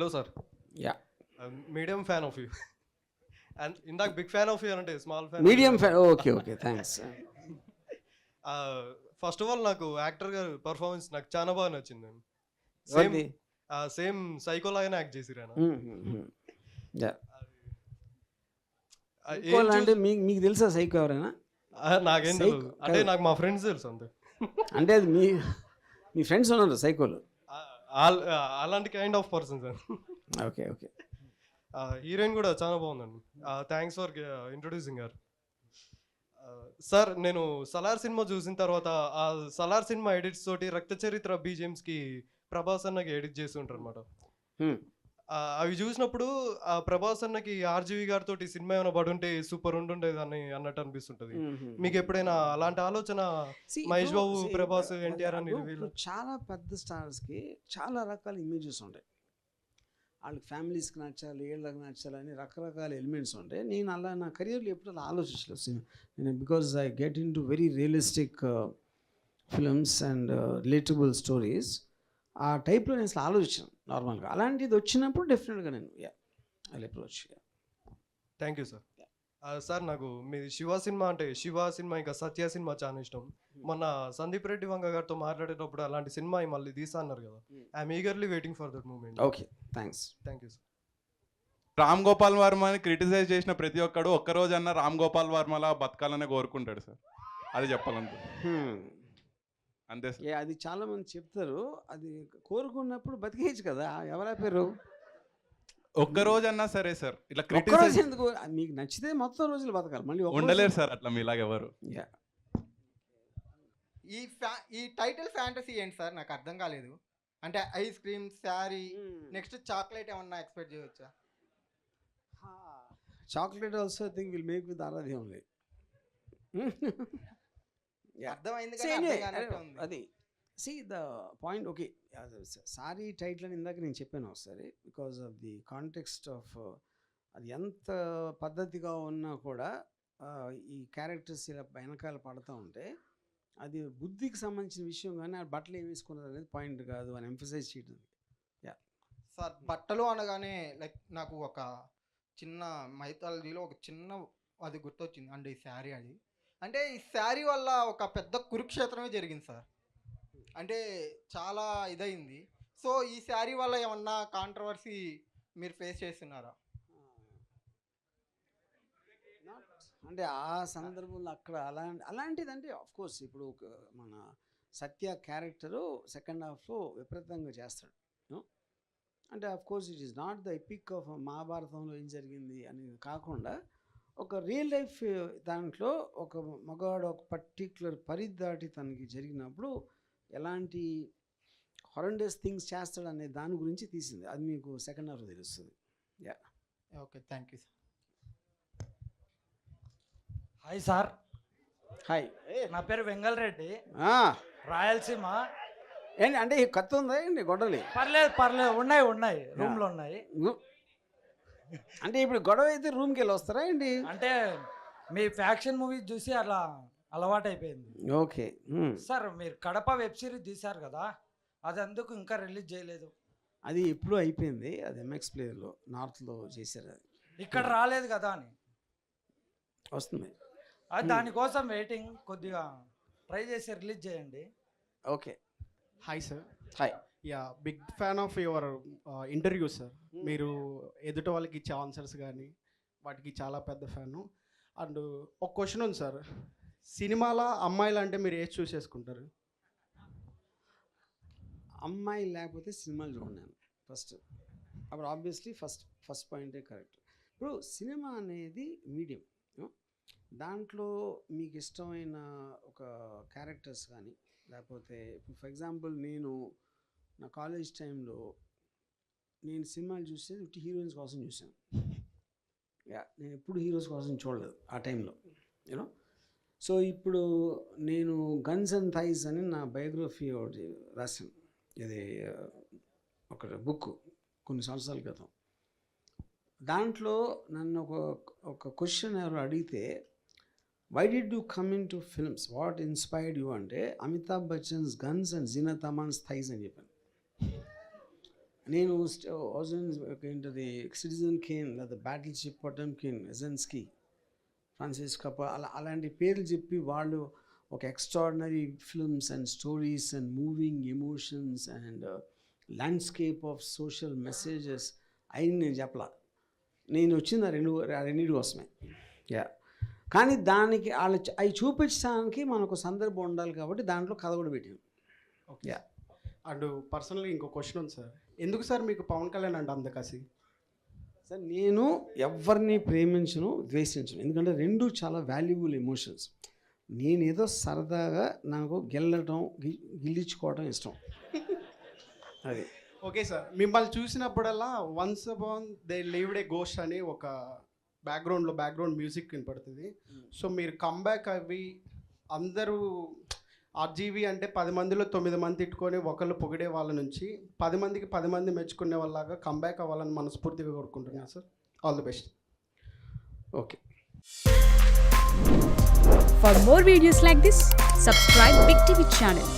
Hello sir. Yeah medium fan of you. And ఇందాక big fan of you అంటే small fan. Medium fan. Okay okay thanks. First of all నాకు actor గారు performance నాకు చాలా బాగా నచ్చింది. ఎవరిది? సేమ్ సైకో లాగానే యాక్ట్ చేసిరు ఆయన. యా ఏం అంటే మీకు తెలుసా సైకో ఎవరైనా? నాకేం తెలియదు, అంటే నాకు మా ఫ్రెండ్స్ తెలుసు అంతే. అంటే అది మీ ఫ్రెండ్స్ ఉన్నారు సైకోలు? అలాంటి kind of person sir. Okay okay. Heroine కూడా చాలా బాగుందండి. థ్యాంక్స్ ఫర్ ఇంట్రొడ్యూసింగ్ గారు. సార్ నేను సలార్ సినిమా చూసిన తర్వాత ఆ సలార్ సినిమా ఎడిట్స్ తోటి రక్త చరిత్ర బీజిఎమ్స్కి ప్రభాస్ అన్నకి ఎడిట్ చేసి ఉంటారు అనమాట. అవి చూసినప్పుడు ఆ ప్రభాస్ అన్నకి ఆర్జీవి గారితో సినిమా ఏమైనా పడుంటే సూపర్ ఉంటుండేది అని అన్నట్టు అనిపిస్తుంటది. మీకు ఎప్పుడైనా అలాంటి ఆలోచన మహేష్ బాబు, ప్రభాస్, ఎన్టీఆర్ అని చాలా పెద్ద స్టార్స్కి చాలా రకాల ఇమేజెస్ ఉంటాయి. వాళ్ళకి ఫ్యామిలీస్కి నచ్చాలి, వీళ్ళకి నచ్చాలి అని రకరకాల ఎలిమెంట్స్ ఉంటాయి. నేను అలా నా కెరియర్లో ఎప్పుడు అలా ఆలోచించలేదు. నేను because I get in to very realistic films and relatable stories. ఆ టైప్లో నేను అసలు ఆలోచించాను నార్మల్గా. అలాంటిది వచ్చినప్పుడు డెఫినెట్గా నేను I approach. Thank you sir. Sir నాకు మీ శివ సినిమా ఇంకా సత్య సినిమా చాలా ఇష్టం. మొన్న సందీప్ రెడ్డి వంగ గారితో మాట్లాడేటప్పుడు అలాంటి సినిమా మళ్ళీ తీసా అన్నారు కదా. I'm eagerly waiting for that moment. Okay thanks. Thank you sir. Ram Gopal వర్మని క్రిటిసైజ్ చేసిన ప్రతి ఒక్కడు ఒక్కరోజన్నా రామ్ గోపాల్ వర్మలా బతకాలనే కోరుకుంటాడు సార్. అది చెప్పాలనుకుంటున్నాను అంతే సార్. అది చాలామంది చెప్తారు. అది కోరుకున్నప్పుడు బతికేయచ్చు కదా, ఎవరా పేరు? ఒక్కరోజన్నా సరే సార్. ఇట్లా క్రిటిసైజ్ ఎందుకు? మీకు నచ్చితే మొత్తం రోజులు బతకాలి, మళ్ళీ ఉండలేరు సార్ అట్లా మీలాగెవరు. ఈ టైటిల్ ఫ్యాంటసీ ఏంటి సార్? నాకు అర్థం కాలేదు. అంటే ice cream, sari, next chocolate ఏమన్నా ఎక్స్పెక్ట్ చేయవచ్చా? Chocolate also I think will make with Aaradhya only. అర్థమైంది అది. See the point. Okay, sari title అని ఇందాక నేను చెప్పాను ఒకసారి. Because of the context of అది ఎంత పద్ధతిగా ఉన్నా కూడా ఈ క్యారెక్టర్స్ ఇలా వెనకాల పడుతూ ఉంటే అది బుద్ధికి సంబంధించిన విషయం, కానీ ఆ బట్టలు ఏం వేసుకున్నారు అనేది పాయింట్ కాదు అని ఎంఫసైజ్ చేయడం. సార్ బట్టలు అనగానే లైక్ నాకు ఒక చిన్న మైథాలజీలో ఒక చిన్న అది గుర్తొచ్చింది. అంటే ఈ శారీ అది, అంటే ఈ శారీ వల్ల ఒక పెద్ద కురుక్షేత్రమే జరిగింది సార్. అంటే చాలా ఇదయింది. సో ఈ శారీ వల్ల ఏమన్నా కాంట్రవర్సీ మీరు ఫేస్ చేస్తున్నారా? అంటే ఆ సందర్భంలో అక్కడ అలాంటిది అంటే ఆఫ్కోర్స్ ఇప్పుడు మన సత్య క్యారెక్టరు సెకండ్ హాఫ్లో విపరీతంగా చేస్తాడు. అంటే of course it is not the epic of మహాభారతంలో ఏం జరిగింది అని కాకుండా ఒక రియల్ లైఫ్ దాంట్లో ఒక మగవాడు ఒక పర్టిక్యులర్ పరిధి దాటి తనకి జరిగినప్పుడు ఎలాంటి హారెండస్ థింగ్స్ చేస్తాడు అనే దాని గురించి తీసింది. అది మీకు సెకండ్ హాఫ్లో తెలుస్తుంది. Okay thank you sir. Hi sir. Hi, నా పేరు వెంగల్ రెడ్డి, రాయలసీమ. ఏంటి అంటే కత్తి ఉందా ఏంటి గొడవలి? పర్లేదు ఉన్నాయి రూమ్లో ఉన్నాయి. అంటే ఇప్పుడు గొడవ అయితే రూమ్కి వెళ్ళి వస్తారా ఏంటి? అంటే మీ ఫ్యాక్షన్ మూవీ చూసి అలా అలవాటు అయిపోయింది. ఓకే సార్, మీరు కడప వెబ్ సిరీస్ తీశారు కదా, అది అందుకు ఇంకా రిలీజ్ చేయలేదు? అది ఎప్పుడూ అయిపోయింది. అది ఎంఎక్స్ ప్లేయర్లో నార్త్లో చేశారు. అది ఇక్కడ రాలేదు కదా అని వస్తుంది. అది దానికోసం వెయిటింగ్. కొద్దిగా ట్రై చేసి రిలీజ్ చేయండి. Okay. Hi sir. Hi. Big fan of your interview sir. మీరు ఎదుటి వాళ్ళకి ఇచ్చే ఆన్సర్స్ కానీ వాటికి చాలా పెద్ద ఫ్యాను. అండ్ ఒక క్వశ్చన్ ఉంది సార్, సినిమాలో అమ్మాయిలు అంటే మీరు ఏది చూస్ చేసుకుంటారు? అమ్మాయి లేకపోతే సినిమాలు చూడను ఫస్ట్. అప్పుడు ఆబ్వియస్లీ ఫస్ట్ పాయింటే కరెక్ట్. ఇప్పుడు సినిమా అనేది మీడియం. దాంట్లో మీకు ఇష్టమైన ఒక క్యారెక్టర్స్ కానీ లేకపోతే ఇప్పుడు ఫర్ ఎగ్జాంపుల్ నేను నా కాలేజ్ టైంలో నేను సినిమాలు చూసేది హీరోయిన్స్ కోసం చూసాను. నేను ఎప్పుడు హీరోస్ కోసం చూడలేదు ఆ టైంలో, యూనో. సో ఇప్పుడు నేను గన్స్ అండ్ థైస్ అని నా బయోగ్రఫీ ఒకటి రాశాను. ఇది ఒక బుక్ కొన్ని సంవత్సరాల క్రితం. దాంట్లో నన్ను ఒక క్వశ్చన్ ఎవరు అడిగితే, why did you come into films, what inspired you అంటే Amitabh Bachchan's guns and Zeenat Aman's thighs అని చెప్పాను. నేను ఏంటది సిటిజన్ కేన్ లేదా battleship Potemkin Eisenstein Francis Coppola అలాంటి పేర్లు చెప్పి వాళ్ళు ఒక extraordinary films and stories and moving emotions and landscape of social messages అయిన నేను చెప్పలా. నేను వచ్చింది రెండింటి కోసమే. యా, కానీ దానికి వాళ్ళు అవి చూపించడానికి మనకు సందర్భం ఉండాలి కాబట్టి దాంట్లో కథ కూడా పెట్టాను. ఓకే. అండ్ పర్సనల్గా ఇంకో క్వశ్చన్ ఉంది సార్. ఎందుకు సార్ మీకు పవన్ కళ్యాణ్ అంటే అంత కసి? సార్ నేను ఎవరిని ప్రేమించను, ద్వేషించను, ఎందుకంటే రెండు చాలా వాల్యుబుల్ ఎమోషన్స్. నేనేదో సరదాగా నాకు గిల్లించుకోవడం ఇష్టం. అది ఓకే సార్, మిమ్మల్ని చూసినప్పుడల్లా once upon they lived A ghost అని ఒక బ్యాక్గ్రౌండ్ మ్యూజిక్ వినపడుతుంది. సో మీరు కంబ్యాక్ అవి అందరూ ఆర్జీవి అంటే 10 మందిలో 9 మంది తిట్టుకొని ఒకళ్ళు పొగిడే వాళ్ళ నుంచి 10 మందికి 10 మంది మెచ్చుకునే వాళ్ళలాగా కంబ్యాక్ అవ్వాలని మనస్ఫూర్తిగా కోరుకుంటున్నాను sir. All the best. Okay. For more videos like this, subscribe Big TV channel.